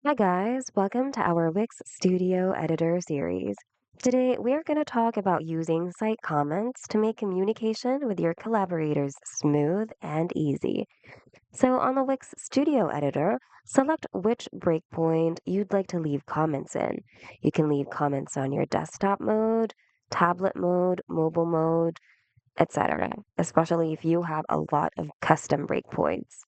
Hi guys, welcome to our Wix Studio Editor series. Today we are going to talk about using site comments to make communication with your collaborators smooth and easy. So on the Wix Studio Editor, select which breakpoint you'd like to leave comments in. You can leave comments on your desktop mode, tablet mode, mobile mode, etc., especially if you have a lot of custom breakpoints.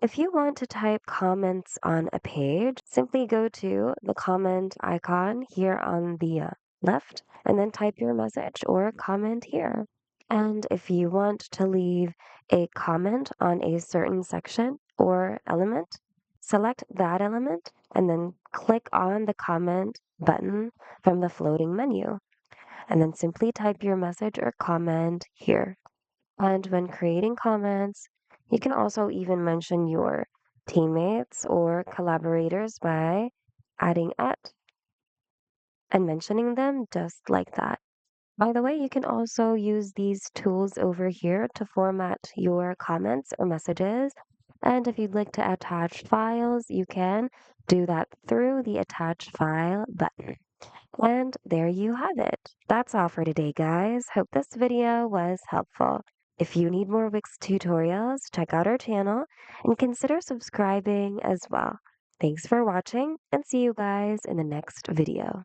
If you want to type comments on a page, simply go to the comment icon here on the left and then type your message or comment here. And if you want to leave a comment on a certain section or element, select that element and then click on the comment button from the floating menu and then simply type your message or comment here. And when creating comments, you can also even mention your teammates or collaborators by adding at and mentioning them just like that. By the way, you can also use these tools over here to format your comments or messages. And if you'd like to attach files, you can do that through the attach file button. And there you have it. That's all for today, guys. Hope this video was helpful. If you need more Wix tutorials, check out our channel and consider subscribing as well. Thanks for watching and see you guys in the next video.